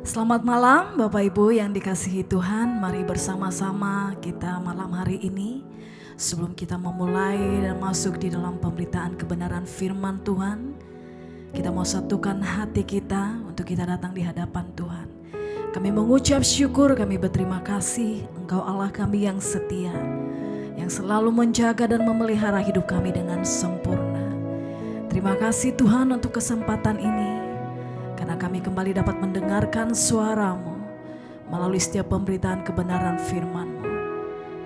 Selamat malam Bapak Ibu yang dikasihi Tuhan. Mari bersama-sama kita malam hari ini, sebelum kita memulai dan masuk di dalam pemberitaan kebenaran firman Tuhan, kita mau satukan hati kita untuk kita datang di hadapan Tuhan. Kami mengucap syukur, kami berterima kasih Engkau Allah kami yang setia, yang selalu menjaga dan memelihara hidup kami dengan sempurna. Terima kasih Tuhan untuk kesempatan ini, karena kami kembali dapat mendengarkan suara-Mu melalui setiap pemberitaan kebenaran firman-Mu.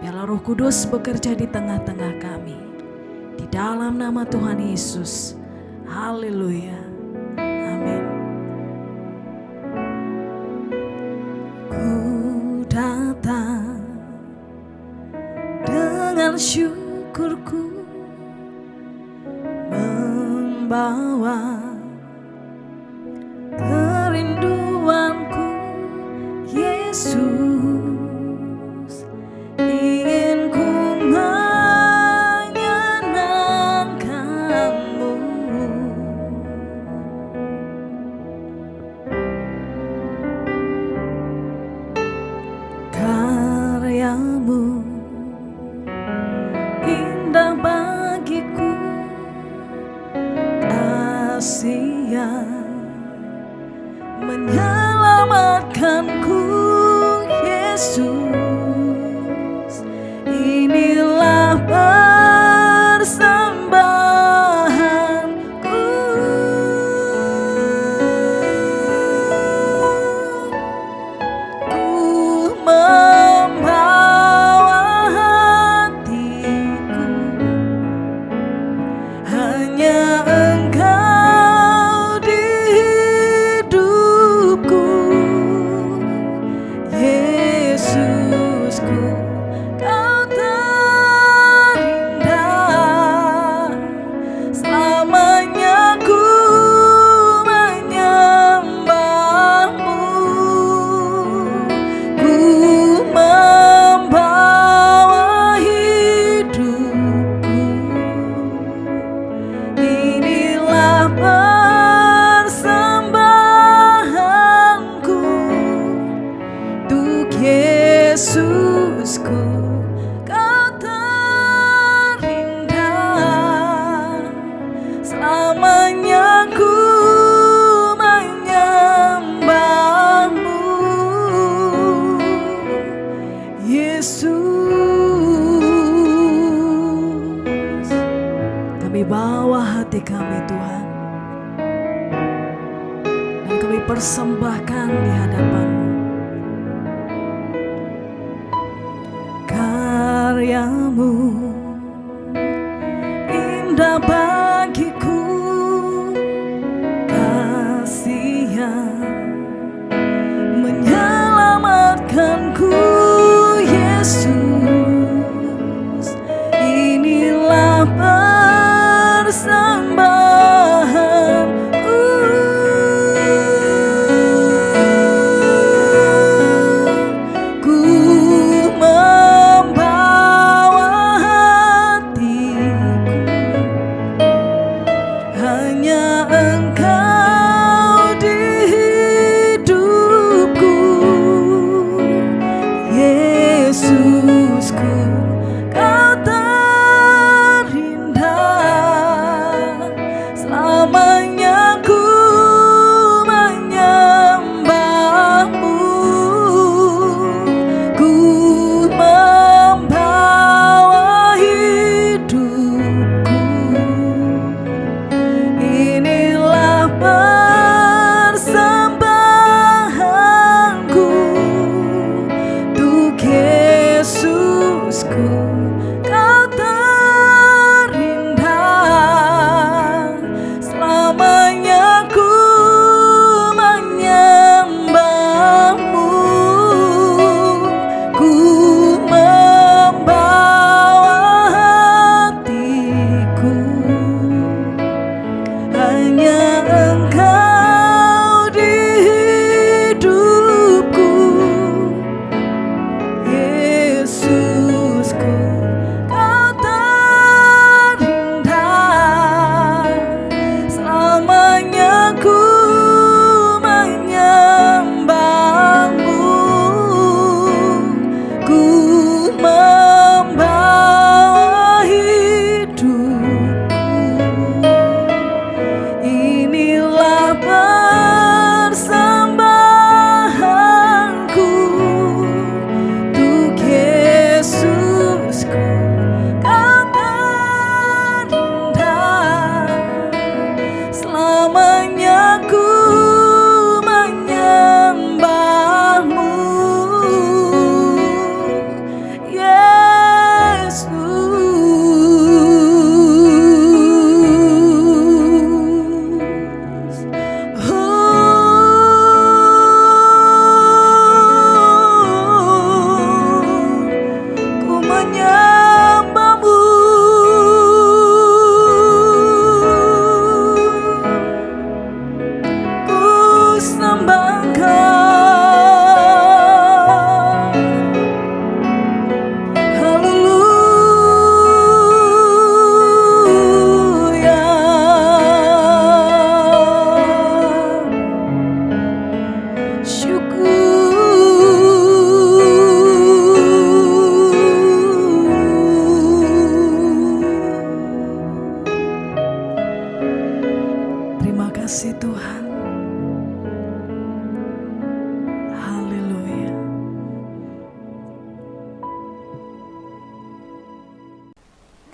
Biarlah Roh Kudus bekerja di tengah-tengah kami. Di dalam nama Tuhan Yesus. Haleluya. Amin. Ku datang dengan syukurku, membawa kerinduanku, Yesus, ingin ku menyenangkan-Mu. Karya-Mu indah bagiku, kasih yang menyelamatkanku, Yesus. Inilah persembahanku. Ku membawa hatiku, hanya Engkau di hidupku, Yesusku, Kau terindah. Selamanya ku menyembah-Mu. Ku membawa hidupku, inilah persembahanku untuk Yesusku, Kau terindah. Selamanya ku menyembah-Mu, Yesus. Kami bawa hati kami Tuhan, dan kami persembahkan di hadapan-Mu. Karya-Mu indah bagiku, kasih yang menyelamatkanku, Yesus. Inilah persembahanku. Ku membawa hatiku, hanya Engkau di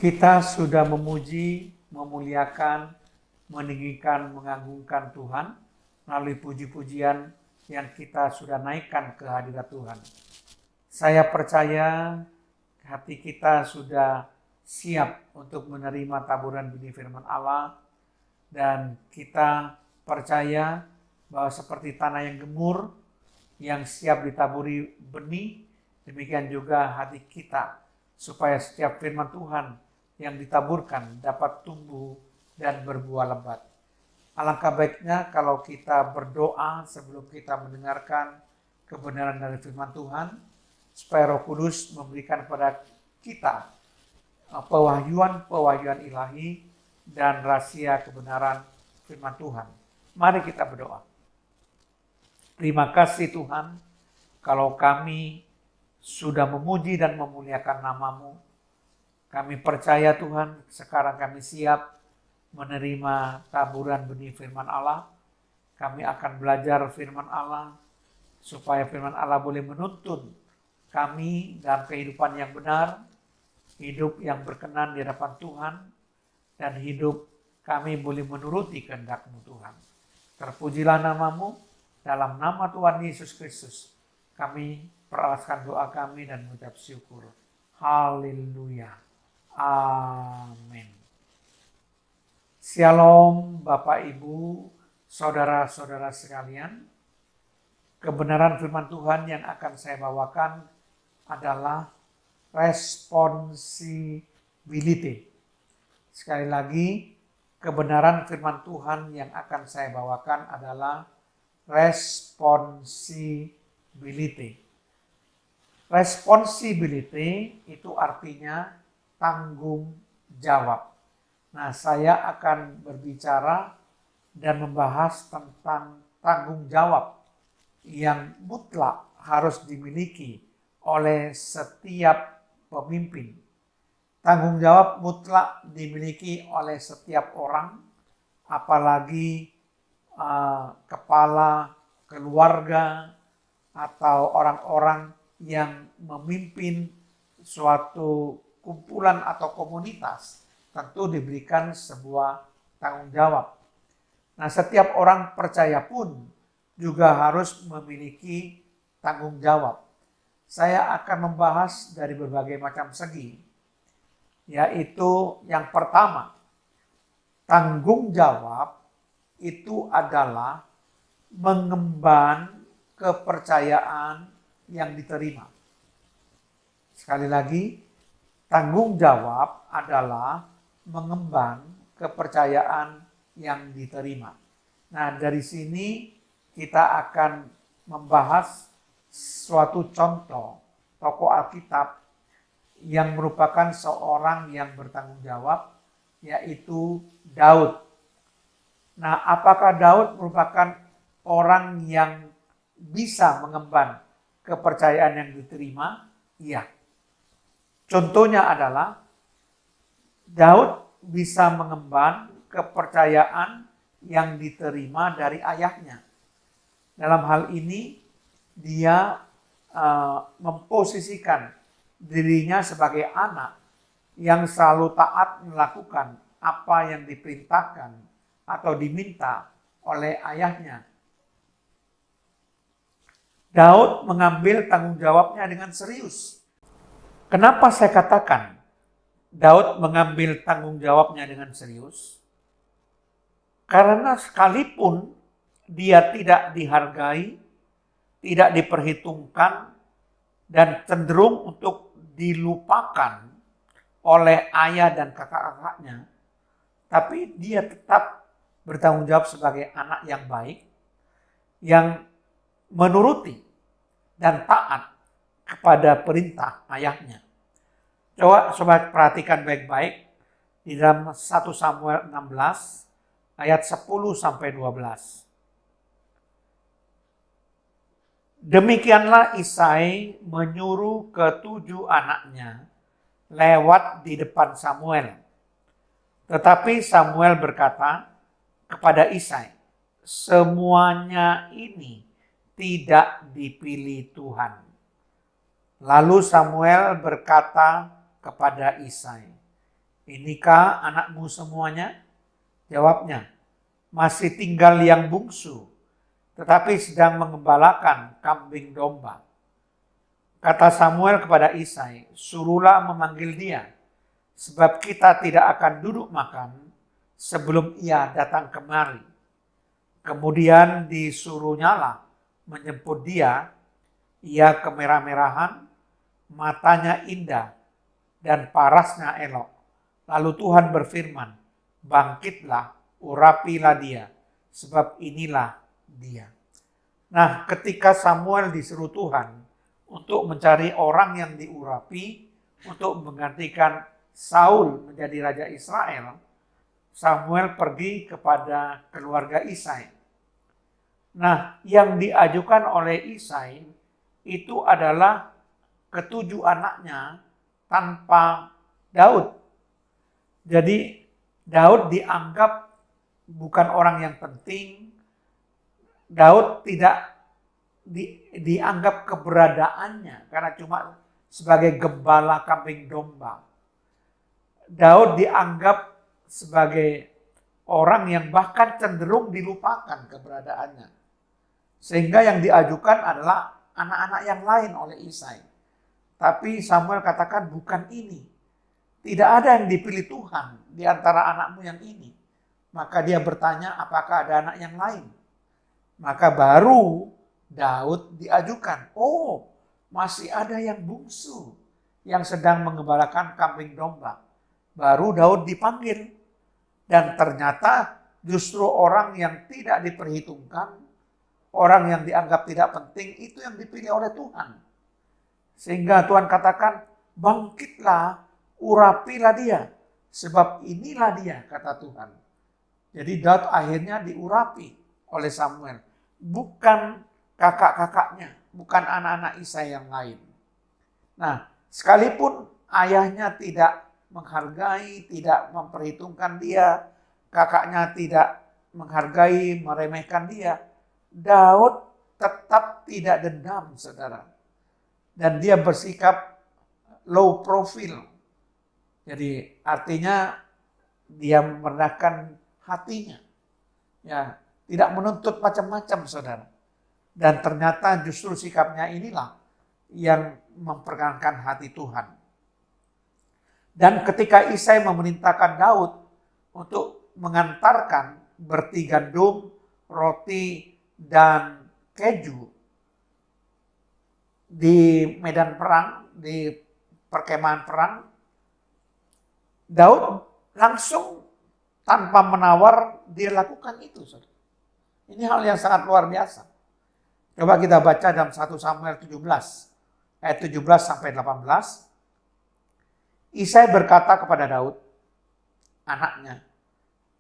Kita sudah memuji, memuliakan, meninggikan, mengagungkan Tuhan melalui puji-pujian yang kita sudah naikkan ke hadirat Tuhan. Saya percaya hati kita sudah siap untuk menerima taburan benih firman Allah, dan kita percaya bahwa seperti tanah yang gemur yang siap ditaburi benih, demikian juga hati kita, supaya setiap firman Tuhan yang ditaburkan dapat tumbuh dan berbuah lebat. Alangkah baiknya kalau kita berdoa sebelum kita mendengarkan kebenaran dari firman Tuhan, supaya Roh Kudus memberikan kepada kita pewahyuan ilahi dan rahasia kebenaran firman Tuhan. Mari kita berdoa. Terima kasih Tuhan, kalau kami sudah memuji dan memuliakan nama-Mu. Kami percaya Tuhan, sekarang kami siap menerima taburan benih firman Allah. Kami akan belajar firman Allah, supaya firman Allah boleh menuntun kami dalam kehidupan yang benar, hidup yang berkenan di hadapan Tuhan, dan hidup kami boleh menuruti kehendak-Mu Tuhan. Terpujilah nama-Mu. Dalam nama Tuhan Yesus Kristus, kami peralaskan doa kami dan mengucap syukur. Haleluya. Amin. Shalom Bapak Ibu, saudara-saudara sekalian. Kebenaran firman Tuhan yang akan saya bawakan adalah responsibility. Sekali lagi, kebenaran firman Tuhan yang akan saya bawakan adalah responsibility. Responsibility itu artinya tanggung jawab. Nah, saya akan berbicara dan membahas tentang tanggung jawab yang mutlak harus dimiliki oleh setiap pemimpin. Tanggung jawab mutlak dimiliki oleh setiap orang, apalagi kepala keluarga atau orang-orang yang memimpin suatu kumpulan atau komunitas, tentu diberikan sebuah tanggung jawab. Nah, setiap orang percaya pun juga harus memiliki tanggung jawab. Saya akan membahas dari berbagai macam segi, yaitu yang pertama, tanggung jawab itu adalah mengemban kepercayaan yang diterima. Sekali lagi, tanggung jawab adalah mengemban kepercayaan yang diterima. Nah, dari sini kita akan membahas suatu contoh tokoh Alkitab yang merupakan seorang yang bertanggung jawab, yaitu Daud. Nah, apakah Daud merupakan orang yang bisa mengemban kepercayaan yang diterima? Iya. Contohnya adalah Daud bisa mengemban kepercayaan yang diterima dari ayahnya. Dalam hal ini dia memposisikan dirinya sebagai anak yang selalu taat melakukan apa yang diperintahkan atau diminta oleh ayahnya. Daud mengambil tanggung jawabnya dengan serius. Kenapa saya katakan Daud mengambil tanggung jawabnya dengan serius? Karena sekalipun dia tidak dihargai, tidak diperhitungkan, dan cenderung untuk dilupakan oleh ayah dan kakak-kakaknya, tapi dia tetap bertanggung jawab sebagai anak yang baik, yang menuruti dan taat kepada perintah ayahnya. Coba perhatikan baik-baik di dalam 1 Samuel 16 ayat 10-12. Demikianlah Isai menyuruh ke-7 anaknya lewat di depan Samuel. Tetapi Samuel berkata kepada Isai, semuanya ini tidak dipilih Tuhan. Lalu Samuel berkata kepada Isai, Inikah anakmu semuanya? Jawabnya, masih tinggal yang bungsu, tetapi sedang mengembalakan kambing domba. Kata Samuel kepada Isai, suruhlah memanggil dia, sebab kita tidak akan duduk makan sebelum ia datang kemari. Kemudian disuruhnyalah menjemput dia, ia kemerah-merahan, matanya indah, dan parasnya elok. Lalu Tuhan berfirman, bangkitlah, urapilah dia, sebab inilah dia. Nah, ketika Samuel disuruh Tuhan untuk mencari orang yang diurapi, untuk menggantikan Saul menjadi raja Israel, Samuel pergi kepada keluarga Isai. Nah, yang diajukan oleh Isai itu adalah ketujuh anaknya tanpa Daud. Jadi Daud dianggap bukan orang yang penting. Daud tidak dianggap keberadaannya karena cuma sebagai gembala kambing domba. Daud dianggap sebagai orang yang bahkan cenderung dilupakan keberadaannya. Sehingga yang diajukan adalah anak-anak yang lain oleh Isai. Tapi Samuel katakan bukan ini. Tidak ada yang dipilih Tuhan di antara anakmu yang ini. Maka dia bertanya apakah ada anak yang lain. Maka baru Daud diajukan. Oh, masih ada yang bungsu yang sedang mengembalakan kambing domba. Baru Daud dipanggil. Dan ternyata justru orang yang tidak diperhitungkan, orang yang dianggap tidak penting, itu yang dipilih oleh Tuhan. Sehingga Tuhan katakan, bangkitlah, urapilah dia. Sebab inilah dia, kata Tuhan. Jadi Daud akhirnya diurapi oleh Samuel. Bukan kakak-kakaknya, bukan anak-anak Isai yang lain. Nah, sekalipun ayahnya tidak menghargai, tidak memperhitungkan dia, kakaknya tidak menghargai, meremehkan dia, Daud tetap tidak dendam, saudara. Dan dia bersikap low profile. Jadi artinya dia merendahkan hatinya. Ya, tidak menuntut macam-macam, saudara. Dan ternyata justru sikapnya inilah yang memperkenankan hati Tuhan. Dan ketika Isai memerintahkan Daud untuk mengantarkan berti gandum, roti, dan keju di medan perang, di perkemahan perang, Daud langsung tanpa menawar dia lakukan itu. Ini hal yang sangat luar biasa. Coba kita baca dalam 1 Samuel 17, ayat 17 sampai 18. Isai berkata kepada Daud, anaknya,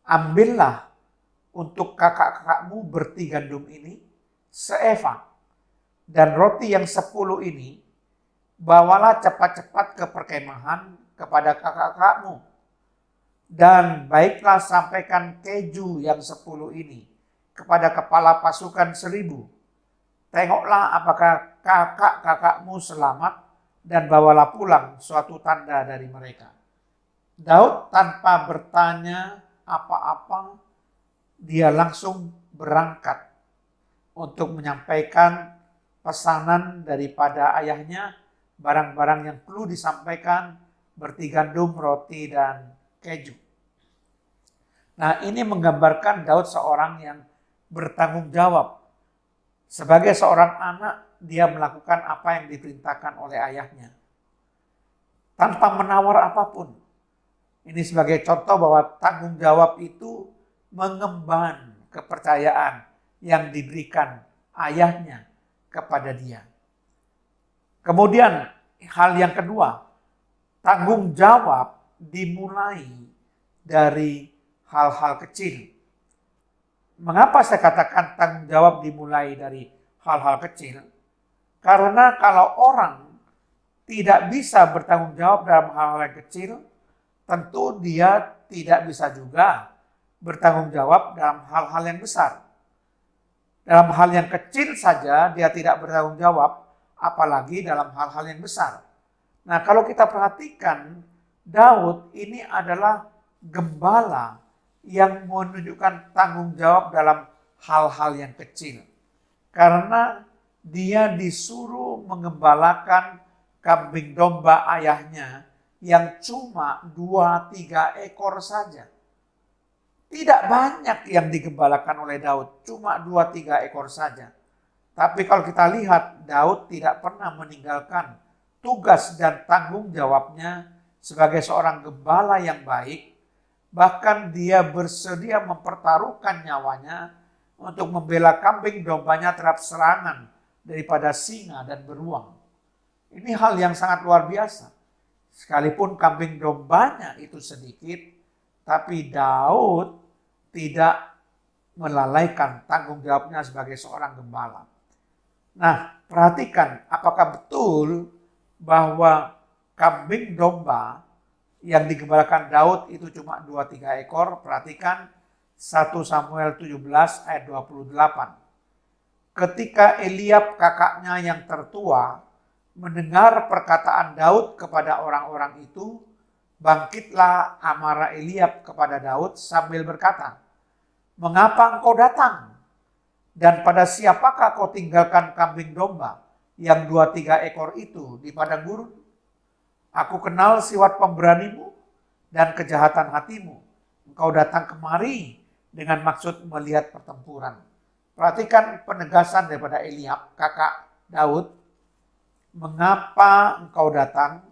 ambillah untuk kakak-kakakmu berti gandum ini, seeva, dan roti yang 10 ini, bawalah cepat-cepat ke perkemahan kepada kakak-kakakmu. Dan baiklah sampaikan keju yang 10 ini kepada kepala pasukan 1000. Tengoklah apakah kakak-kakakmu selamat, dan bawalah pulang suatu tanda dari mereka. Daud tanpa bertanya apa-apa, dia langsung berangkat untuk menyampaikan pesanan daripada ayahnya, barang-barang yang perlu disampaikan, berti gandum, roti, dan keju. Nah, ini menggambarkan Daud seorang yang bertanggung jawab. Sebagai seorang anak, dia melakukan apa yang diperintahkan oleh ayahnya. Tanpa menawar apapun. Ini sebagai contoh bahwa tanggung jawab itu mengemban kepercayaan yang diberikan ayahnya kepada dia. Kemudian hal yang kedua, tanggung jawab dimulai dari hal-hal kecil. Mengapa saya katakan tanggung jawab dimulai dari hal-hal kecil? Karena kalau orang tidak bisa bertanggung jawab dalam hal-hal yang kecil, tentu dia tidak bisa juga bertanggung jawab dalam hal-hal yang besar. Dalam hal yang kecil saja dia tidak bertanggung jawab, apalagi dalam hal-hal yang besar. Nah, kalau kita perhatikan Daud ini adalah gembala yang menunjukkan tanggung jawab dalam hal-hal yang kecil. Karena dia disuruh mengembalakan kambing domba ayahnya yang cuma 2-3 ekor saja. Tidak banyak yang digembalakan oleh Daud, cuma 2-3 ekor saja. Tapi kalau kita lihat, Daud tidak pernah meninggalkan tugas dan tanggung jawabnya sebagai seorang gembala yang baik. Bahkan dia bersedia mempertaruhkan nyawanya untuk membela kambing dombanya terhadap serangan daripada singa dan beruang. Ini hal yang sangat luar biasa. Sekalipun kambing dombanya itu sedikit, tapi Daud tidak melalaikan tanggung jawabnya sebagai seorang gembala. Nah, perhatikan apakah betul bahwa kambing domba yang digembalakan Daud itu cuma 2-3 ekor. Perhatikan 1 Samuel 17 ayat 28. Ketika Eliab kakaknya yang tertua mendengar perkataan Daud kepada orang-orang itu, bangkitlah amarah Eliab kepada Daud sambil berkata, "Mengapa engkau datang? Dan pada siapakah kau tinggalkan kambing domba yang 2-3 ekor itu di padang gurun? Aku kenal sifat pemberanimu dan kejahatan hatimu. Engkau datang kemari dengan maksud melihat pertempuran." Perhatikan penegasan daripada Eliab, kakak Daud. "Mengapa engkau datang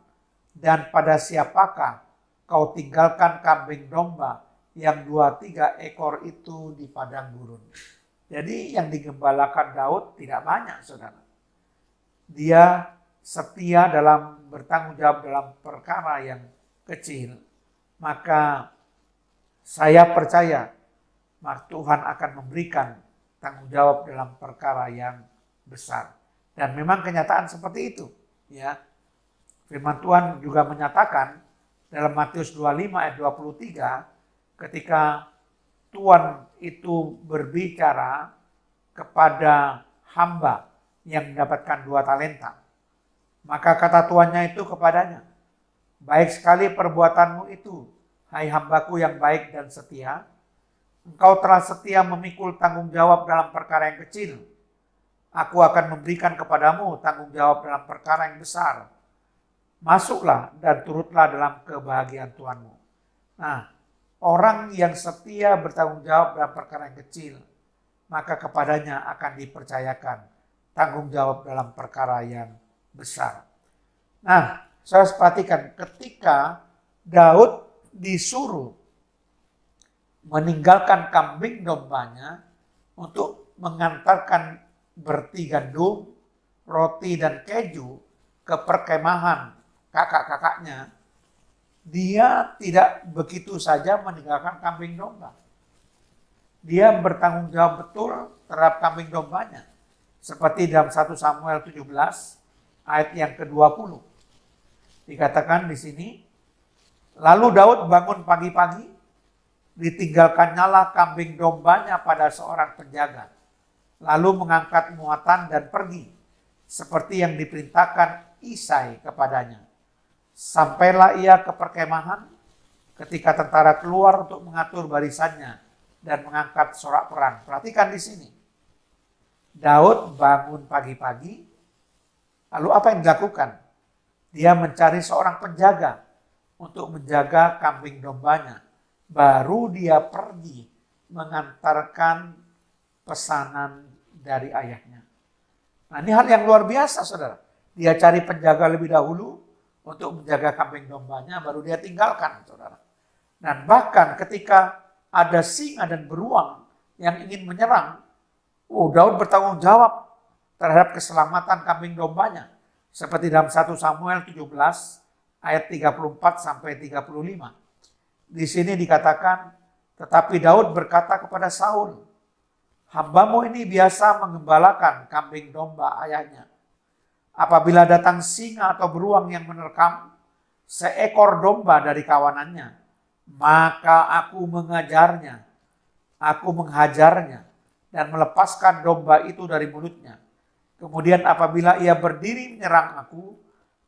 dan pada siapakah kau tinggalkan kambing domba yang 2-3 ekor itu di padang gurun?" Jadi yang digembalakan Daud tidak banyak, saudara. Dia setia dalam bertanggung jawab dalam perkara yang kecil. Maka saya percaya Tuhan akan memberikan tanggung jawab dalam perkara yang besar. Dan memang kenyataan seperti itu. Ya, firman Tuhan juga menyatakan dalam Matius 25 ayat 23, ketika Tuhan itu berbicara kepada hamba yang mendapatkan 2 talenta. Maka kata tuannya itu kepadanya, "Baik sekali perbuatanmu itu, hai hambaku yang baik dan setia. Engkau telah setia memikul tanggung jawab dalam perkara yang kecil. Aku akan memberikan kepadamu tanggung jawab dalam perkara yang besar. Masuklah dan turutlah dalam kebahagiaan Tuhanmu." Nah, orang yang setia bertanggung jawab dalam perkara yang kecil, maka kepadanya akan dipercayakan tanggung jawab dalam perkara yang besar. Nah, saya perhatikan ketika Daud disuruh meninggalkan kambing dombanya untuk mengantarkan berti gandum, roti dan keju ke perkemahan kakak-kakaknya, dia tidak begitu saja meninggalkan kambing domba. Dia bertanggung jawab betul terhadap kambing dombanya. Seperti dalam 1 Samuel 17 ayat yang ke-20. Dikatakan di sini, "Lalu Daud bangun pagi-pagi, ditinggalkannyalah kambing dombanya pada seorang penjaga. Lalu mengangkat muatan dan pergi, seperti yang diperintahkan Isai kepadanya. Sampailah ia ke perkemahan ketika tentara keluar untuk mengatur barisannya dan mengangkat sorak perang." Perhatikan di sini. Daud bangun pagi-pagi, lalu apa yang dilakukan? Dia mencari seorang penjaga untuk menjaga kambing dombanya. Baru dia pergi mengantarkan pesanan dari ayahnya. Nah, ini hal yang luar biasa, saudara. Dia cari penjaga lebih dahulu untuk menjaga kambing dombanya, baru dia tinggalkan, saudara. Dan bahkan ketika ada singa dan beruang yang ingin menyerang, Daud bertanggung jawab terhadap keselamatan kambing dombanya. Seperti dalam 1 Samuel 17 ayat 34 sampai 35. Di sini dikatakan, "Tetapi Daud berkata kepada Saul, hambamu ini biasa mengembalakan kambing domba ayahnya. Apabila datang singa atau beruang yang menerkam seekor domba dari kawanannya, maka aku menghajarnya dan melepaskan domba itu dari mulutnya. Kemudian apabila ia berdiri menyerang aku,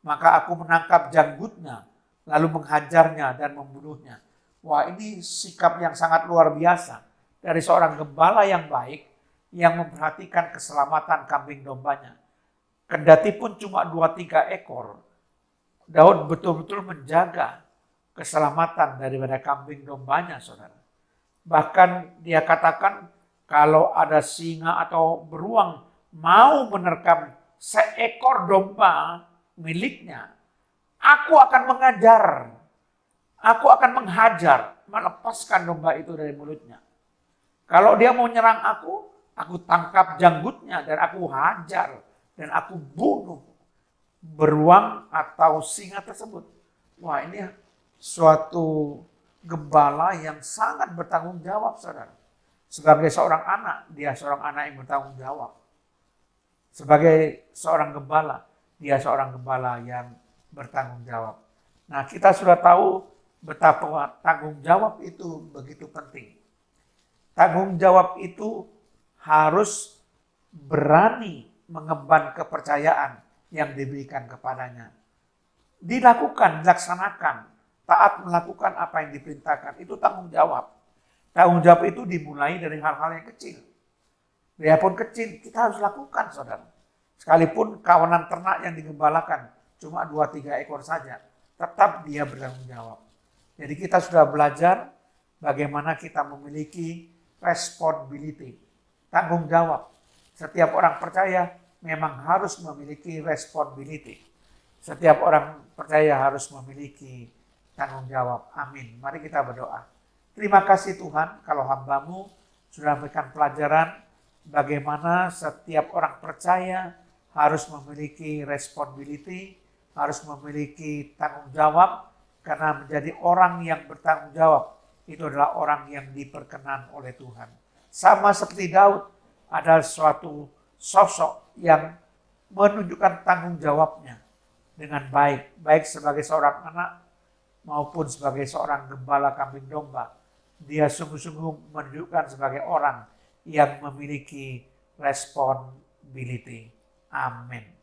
maka aku menangkap janggutnya, lalu menghajarnya dan membunuhnya. Wah, ini sikap yang sangat luar biasa dari seorang gembala yang baik yang memperhatikan keselamatan kambing dombanya. Kendati pun cuma 2-3 ekor, Daud betul-betul menjaga keselamatan daripada kambing dombanya, saudara. Bahkan dia katakan kalau ada singa atau beruang mau menerkam seekor domba miliknya, aku akan mengajar, aku akan menghajar, melepaskan domba itu dari mulutnya. Kalau dia mau nyerang aku tangkap janggutnya dan aku hajar dan aku bunuh beruang atau singa tersebut. Wah, ini suatu gembala yang sangat bertanggung jawab, saudara. Sebagai seorang anak, dia seorang anak yang bertanggung jawab. Sebagai seorang gembala, dia seorang gembala yang bertanggung jawab. Nah, kita sudah tahu betapa tanggung jawab itu begitu penting. Tanggung jawab itu harus berani mengemban kepercayaan yang diberikan kepadanya. Dilakukan, dilaksanakan, taat melakukan apa yang diperintahkan. Itu tanggung jawab. Tanggung jawab itu dimulai dari hal-hal yang kecil. Biarpun kecil, kita harus lakukan, saudara. Sekalipun kawanan ternak yang digembalakan cuma 2-3 ekor saja, tetap dia bertanggung jawab. Jadi kita sudah belajar bagaimana kita memiliki responsibility, tanggung jawab. Setiap orang percaya memang harus memiliki responsibility. Setiap orang percaya harus memiliki tanggung jawab. Amin. Mari kita berdoa. Terima kasih Tuhan kalau hamba-Mu sudah memberikan pelajaran bagaimana setiap orang percaya harus memiliki responsibility, harus memiliki tanggung jawab, karena menjadi orang yang bertanggung jawab itu adalah orang yang diperkenan oleh Tuhan. Sama seperti Daud, ada suatu sosok yang menunjukkan tanggung jawabnya dengan baik, baik sebagai seorang anak maupun sebagai seorang gembala kambing domba. Dia sungguh-sungguh menunjukkan sebagai orang yang memiliki responsibility. Amin.